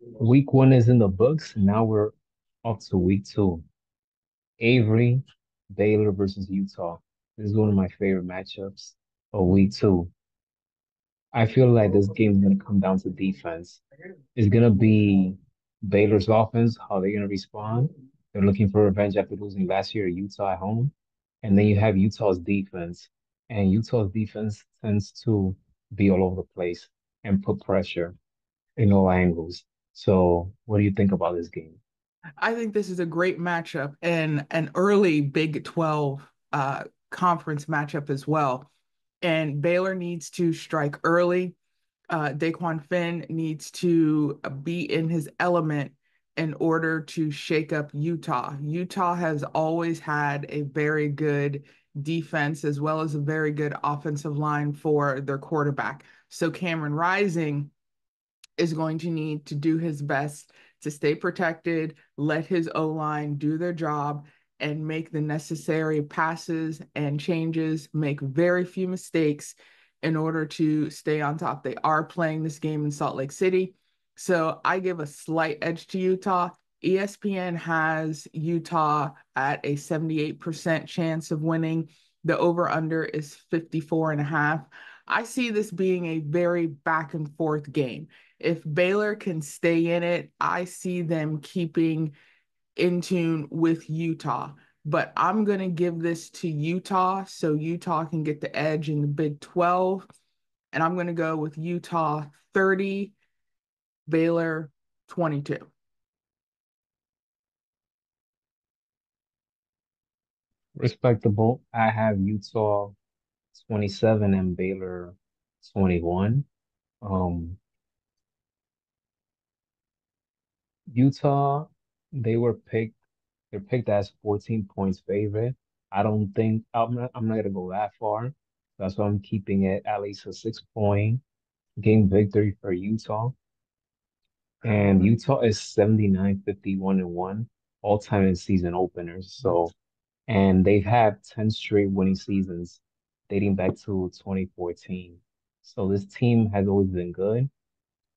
Week one is in the books. Now we're up to week two. Avery, Baylor versus Utah. This is one of my favorite matchups of week two. I feel like this game is going to come down to defense. It's going to be Baylor's offense, how they're going to respond. They're looking for revenge after losing last year at Utah at home. And then you have Utah's defense. And Utah's defense tends to be all over the place and put pressure in all angles. So, what do you think about this game? I think this is a great matchup and an early Big 12 conference matchup as well. And Baylor needs to strike early. Daquan Finn needs to be in his element in order to shake up Utah. Utah has always had a very good defense as well as a very good offensive line for their quarterback. So Cameron Rising is going to need to do his best to stay protected, let his O line do their job, and make the necessary passes and changes, make very few mistakes in order to stay on top. They are playing this game in Salt Lake City. So I give a slight edge to Utah. ESPN has Utah at a 78% chance of winning. The over under is 54 and a half. I see this being a very back and forth game. If Baylor can stay in it, I see them keeping in tune with Utah. But I'm going to give this to Utah so Utah can get the edge in the Big 12. And I'm going to go with Utah 30, Baylor 22. Respectable. I have Utah 27 and Baylor 21. Um, Utah, they were picked, they're picked as 14 points favorite. I don't think I'm not gonna go that far. That's why I'm keeping it at least a 6 point game victory for Utah. And Utah is 79, 51 and 1 all time in season openers. So, and they've had 10 straight winning seasons dating back to 2014. So this team has always been good.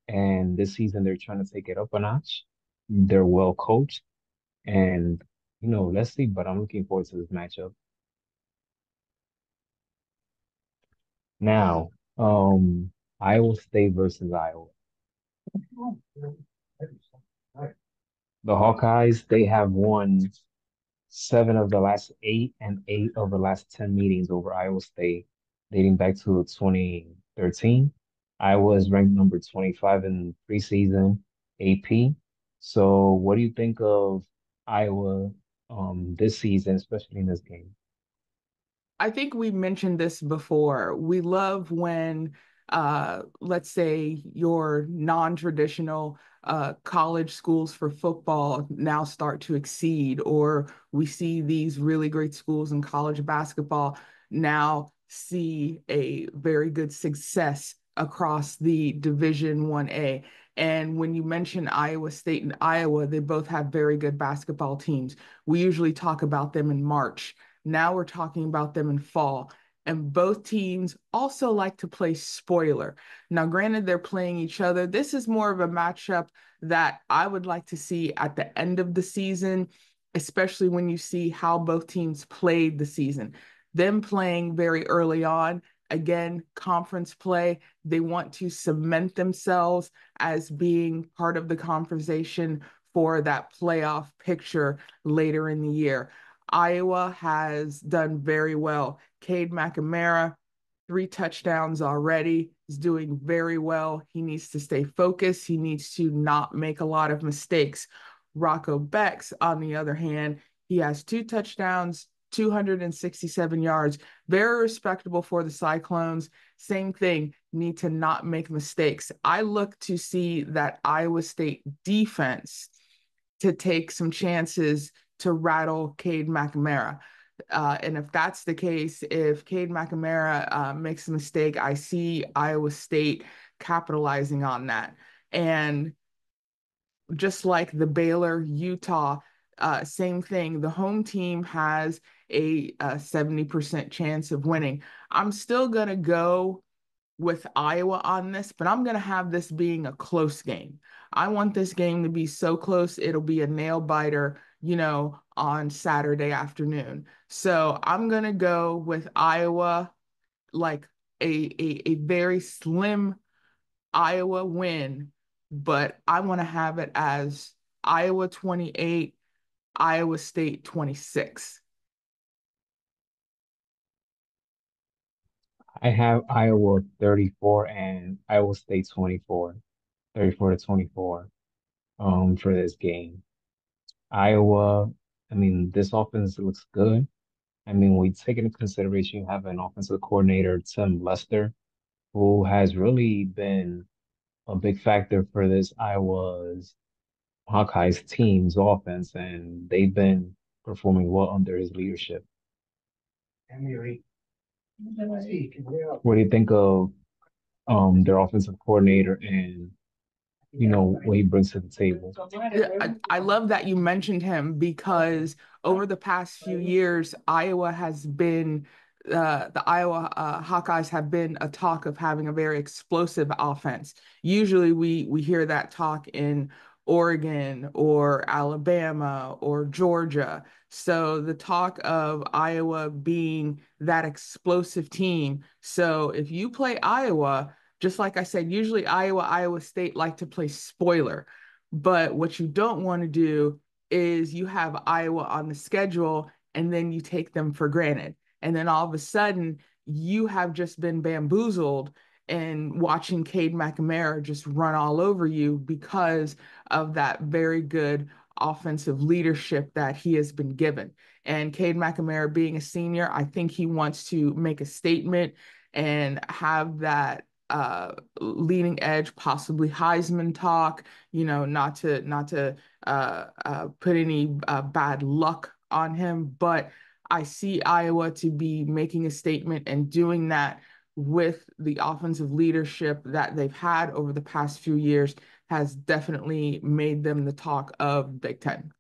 And this season they're trying to take it up a notch. They're well coached. And, let's see, but I'm looking forward to this matchup. Now, Iowa State versus Iowa. The Hawkeyes, they have won seven of the last eight and eight of the last 10 meetings over Iowa State, dating back to 2013. Iowa is ranked number 25 in preseason AP. So, what do you think of Iowa this season, especially in this game? I think we mentioned this before. We love when, let's say, your non-traditional college schools for football now start to exceed, or we see these really great schools in college basketball now see a very good success across the Division 1A. And when you mention Iowa State and Iowa, they both have very good basketball teams. We usually talk about them in March. Now we're talking about them in fall. And both teams also like to play spoiler. Now, granted, they're playing each other. This is more of a matchup that I would like to see at the end of the season, especially when you see how both teams played the season. Them playing very early on, again, conference play, they want to cement themselves as being part of the conversation for that playoff picture later in the year. Iowa has done very well. Cade McNamara, 3 touchdowns already, is doing very well. He needs to stay focused. He needs to not make a lot of mistakes. Rocco Bex, on the other hand, he has 2 touchdowns, 267 yards, very respectable for the Cyclones. Same thing, need to not make mistakes. I look to see that Iowa State defense to take some chances to rattle Cade McNamara. And if that's the case, if Cade McNamara makes a mistake, I see Iowa State capitalizing on that. And just like the Baylor, Utah, same thing. The home team has a 70% chance of winning. I'm still going to go with Iowa on this, but I'm going to have this being a close game. I want this game to be so close, it'll be a nail biter, on Saturday afternoon. So I'm gonna go with Iowa, like a very slim Iowa win, but I want to have it as Iowa 28, Iowa State 26. I have Iowa 34 and Iowa State 24, 34 to 24 for this game. Iowa, I mean, this offense looks good. I mean, we take into consideration you have an offensive coordinator, Tim Lester, who has really been a big factor for this Iowa's Hawkeyes team's offense, and they've been performing well under his leadership. What do you think of their offensive coordinator and what he brings to the table? Yeah, I love that you mentioned him because over the past few years, Iowa has been the Iowa Hawkeyes have been a talk of having a very explosive offense. Usually, we hear that talk in Oregon or Alabama or Georgia. So the talk of Iowa being that explosive team. So if you play Iowa, just like I said, usually Iowa State like to play spoiler. But what you don't want to do is you have Iowa on the schedule and then you take them for granted. And then all of a sudden, you have just been bamboozled and watching Cade McNamara just run all over you because of that very good offensive leadership that he has been given. And Cade McNamara being a senior, I think he wants to make a statement and have that leading edge, possibly Heisman talk, not to put any bad luck on him, but I see Iowa to be making a statement and doing that with the offensive leadership that they've had over the past few years has definitely made them the talk of Big Ten.